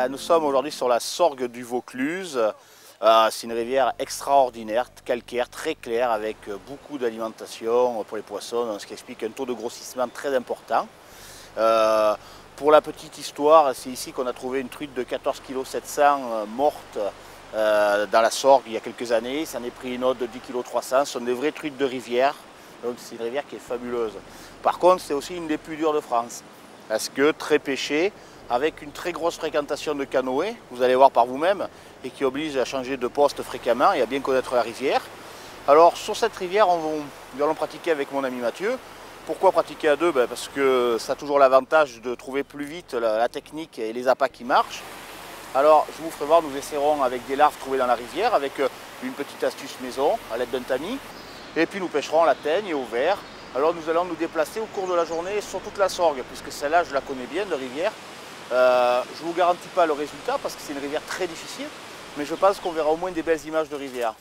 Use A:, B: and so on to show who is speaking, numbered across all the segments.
A: Nous sommes aujourd'hui sur la Sorgue du Vaucluse. C'est une rivière extraordinaire, calcaire, très claire, avec beaucoup d'alimentation pour les poissons, ce qui explique un taux de grossissement très important. Pour la petite histoire, c'est ici qu'on a trouvé une truite de 14,7 kg morte dans la Sorgue il y a quelques années. Ça en est pris une autre de 10,3 kg. Ce sont des vraies truites de rivière, donc c'est une rivière qui est fabuleuse. Par contre, c'est aussi une des plus dures de France, parce que très pêchée, avec une très grosse fréquentation de canoës, vous allez voir par vous-même, et qui oblige à changer de poste fréquemment et à bien connaître la rivière. Alors sur cette rivière, nous allons pratiquer avec mon ami Mathieu. Pourquoi pratiquer à deux? Parce que ça a toujours l'avantage de trouver plus vite la technique et les appâts qui marchent. Alors je vous ferai voir, nous essaierons avec des larves trouvées dans la rivière, avec une petite astuce maison à l'aide d'un tamis. Et puis nous pêcherons à la teigne et au verre. Alors nous allons nous déplacer au cours de la journée sur toute la Sorgue, puisque celle-là je la connais bien de rivière. Je ne vous garantis pas le résultat parce que c'est une rivière très difficile, mais je pense qu'on verra au moins des belles images de rivière.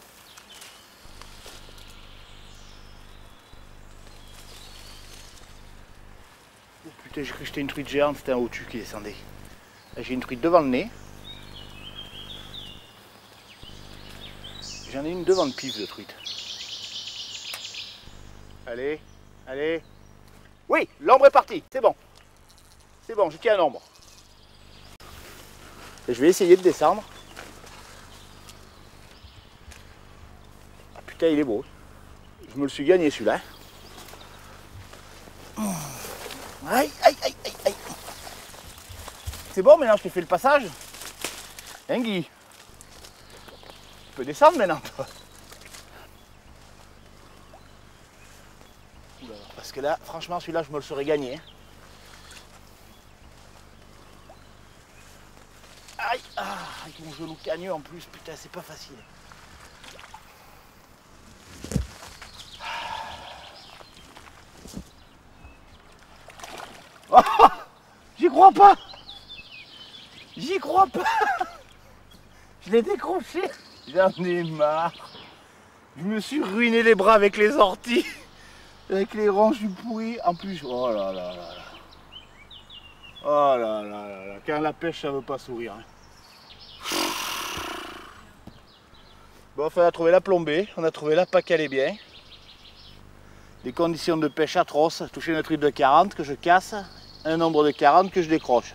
A: Oh putain, j'ai cru que c'était une truite géante, c'était un hautu qui descendait. J'ai une truite devant le nez. J'en ai une devant le pif de truite. Allez, allez. Oui, l'ombre est partie, c'est bon. C'est bon, je tiens un ombre. Et je vais essayer de descendre. Ah putain, il est beau. Je me le suis gagné celui-là. Aïe, aïe, aïe, aïe, aïe. C'est bon maintenant, je t'ai fait le passage. Hein Guy? Tu peux descendre maintenant toi. Parce que là, franchement, celui-là, je me le serais gagné. Aïe, ah, avec mon genou cagneux en plus, putain, c'est pas facile. Oh, j'y crois pas. J'y crois pas. Je l'ai décroché. J'en ai marre. Je me suis ruiné les bras avec les orties. Avec les ronces du pourri. En plus, oh là là là là. Oh là là là là. Quand la pêche, ça veut pas sourire. Hein. Bon, enfin, on a trouvé la plombée. On a trouvé la pas qu'elle est bien. Des conditions de pêche atroces. Toucher une truite de 40 que je casse. Un nombre de 40 que je décroche.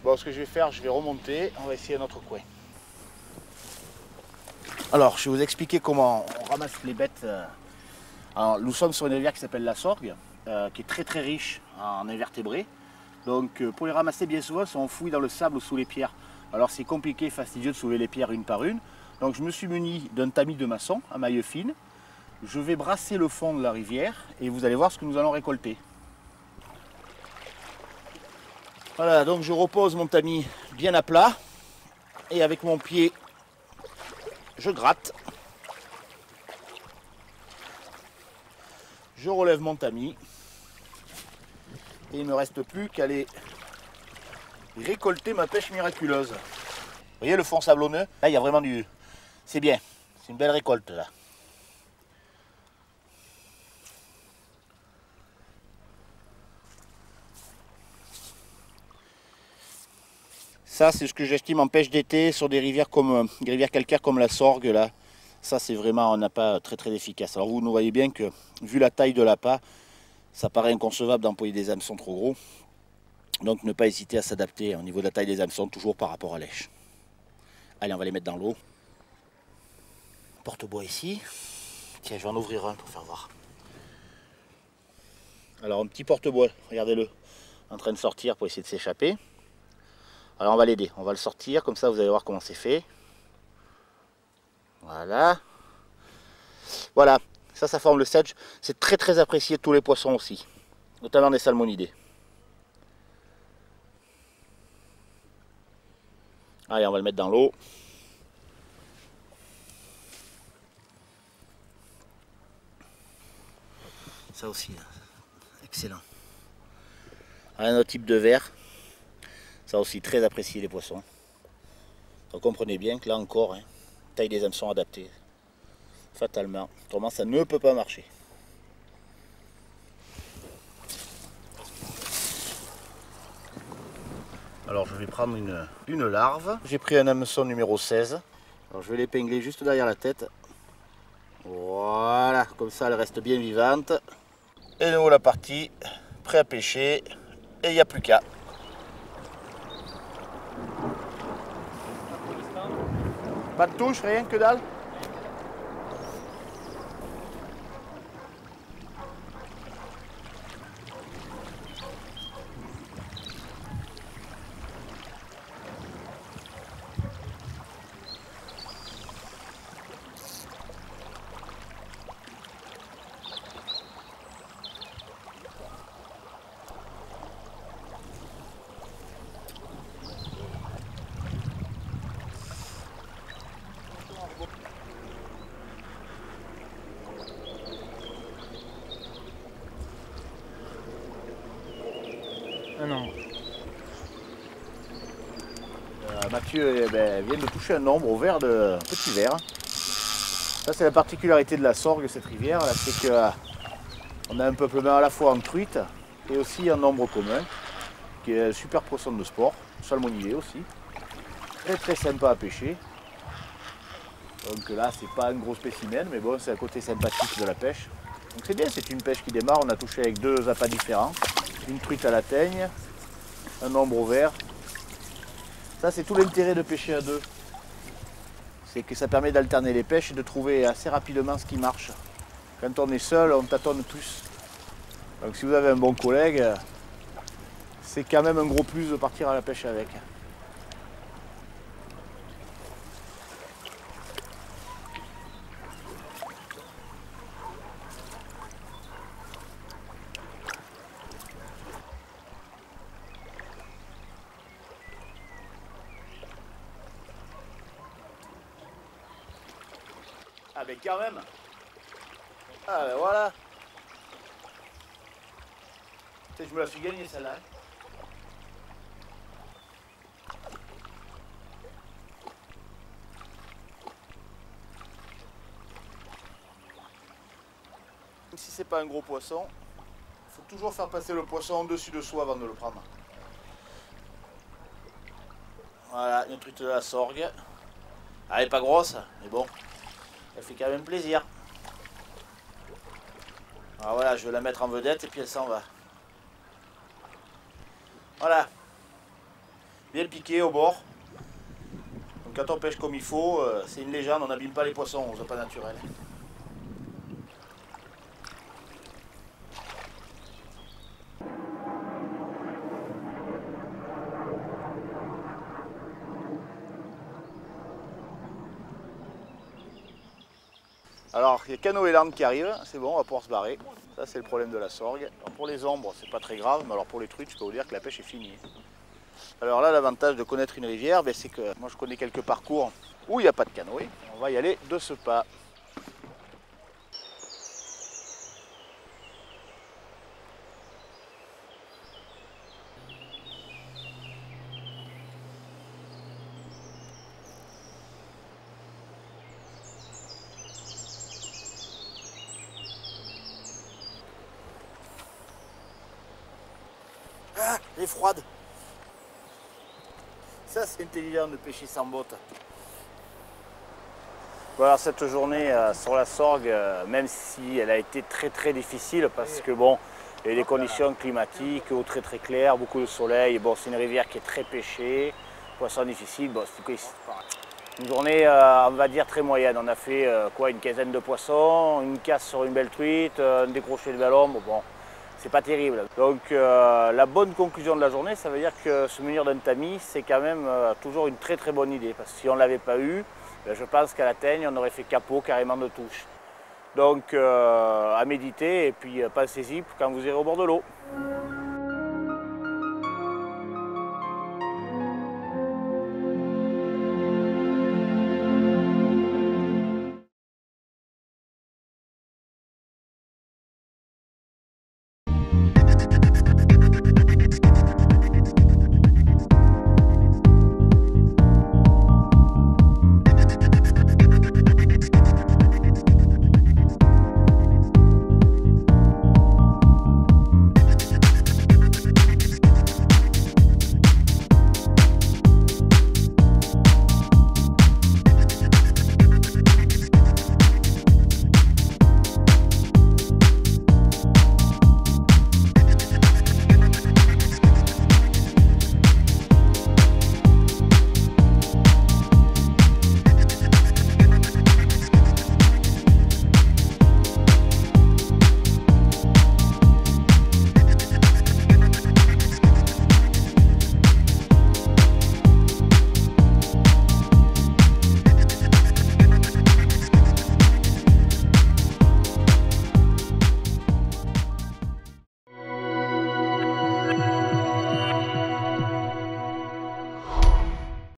A: Bon, ce que je vais faire, je vais remonter. On va essayer un autre coin. Alors, je vais vous expliquer comment on ramasse les bêtes. Alors, nous sommes sur une rivière qui s'appelle la Sorgue, qui est très très riche en invertébrés. Donc, pour les ramasser, bien souvent, on fouille dans le sable ou sous les pierres. Alors, c'est compliqué, fastidieux de soulever les pierres une par une. Donc, je me suis muni d'un tamis de maçon à maille fine. Je vais brasser le fond de la rivière et vous allez voir ce que nous allons récolter. Voilà, donc je repose mon tamis bien à plat et avec mon pied, je gratte. Je relève mon tamis et il ne me reste plus qu'à aller récolter ma pêche miraculeuse. Vous voyez le fond sablonneux? Là, il y a vraiment du... C'est bien, c'est une belle récolte là. Ça, c'est ce que j'estime en pêche d'été sur des rivières comme des rivières calcaires comme la Sorgue là. Ça, c'est vraiment un appât très très efficace. Alors vous voyez bien que, vu la taille de l'appât, ça paraît inconcevable d'employer des hameçons trop gros. Donc ne pas hésiter à s'adapter au niveau de la taille des hameçons, toujours par rapport à lèche. Allez, on va les mettre dans l'eau. Porte-bois ici. Tiens, je vais en ouvrir un pour faire voir. Alors un petit porte-bois, regardez-le, en train de sortir pour essayer de s'échapper. Alors on va l'aider, on va le sortir, comme ça vous allez voir comment c'est fait. Voilà. Voilà, ça forme le sedge. C'est très très apprécié de tous les poissons aussi, notamment des salmonidés. Allez, on va le mettre dans l'eau. Ça aussi, excellent. Un autre type de verre. Ça aussi très apprécié les poissons. Donc comprenez bien que là encore, hein, taille des hameçons adaptée. Fatalement. Autrement ça ne peut pas marcher. Alors je vais prendre une larve. J'ai pris un hameçon numéro 16. Alors je vais l'épingler juste derrière la tête. Voilà, comme ça elle reste bien vivante. Et nous voilà parti, prêt à pêcher. Et il n'y a plus qu'à. Pas de touche, rien, que dalle?
B: Un nombre.
A: Mathieu vient de toucher un nombre au vert de petit verre. Ça c'est la particularité de la Sorgue, cette rivière, c'est qu'on a un peuplement à la fois en truite et aussi en nombre commun, qui est un super poisson de sport, salmonidé aussi. Très très sympa à pêcher. Donc là c'est pas un gros spécimen, mais bon, c'est un côté sympathique de la pêche. Donc c'est bien, c'est une pêche qui démarre, on a touché avec deux appâts différents. Une truite à la teigne, un nombre au vert. Ça c'est tout l'intérêt de pêcher à deux. C'est que ça permet d'alterner les pêches et de trouver assez rapidement ce qui marche. Quand on est seul, on tâtonne plus. Donc si vous avez un bon collègue, c'est quand même un gros plus de partir à la pêche avec. Ah ben quand même. Ah ben voilà. Peut-être je me la suis gagnée celle-là. Même si c'est pas un gros poisson, il faut toujours faire passer le poisson au-dessus de soi avant de le prendre. Voilà, une truite de la Sorgue. Elle n'est pas grosse, mais bon, elle fait quand même plaisir. Alors voilà, je vais la mettre en vedette et puis elle s'en va. Voilà. Bien piqué au bord. Donc quand on pêche comme il faut, c'est une légende, on n'abîme pas les poissons aux appâts naturels. Alors, il y a Canoë qui arrive, c'est bon, on va pouvoir se barrer. Ça, c'est le problème de la Sorgue. Alors, pour les ombres, c'est pas très grave, mais alors pour les truites, je peux vous dire que la pêche est finie. Alors là, l'avantage de connaître une rivière, c'est que moi, je connais quelques parcours où il n'y a pas de canoë. On va y aller de ce pas. Ah, elle est froide. Ça, c'est intelligent de pêcher sans botte. Bon, alors cette journée sur la Sorgue, même si elle a été très très difficile parce que bon, il y a eu des conditions climatiques, eau très très claire, beaucoup de soleil. Bon, c'est une rivière qui est très pêchée, poisson difficile. Bon, c'est une journée, on va dire, très moyenne. On a fait quoi, une quinzaine de poissons, une casse sur une belle truite, un décroché de belle ombre. Bon, c'est pas terrible. Donc la bonne conclusion de la journée, ça veut dire que se munir d'un tamis, c'est quand même toujours une très très bonne idée. Parce que si on ne l'avait pas eu, je pense qu'à la teigne, on aurait fait capot carrément de touche. Donc à méditer et puis pensez-y quand vous irez au bord de l'eau.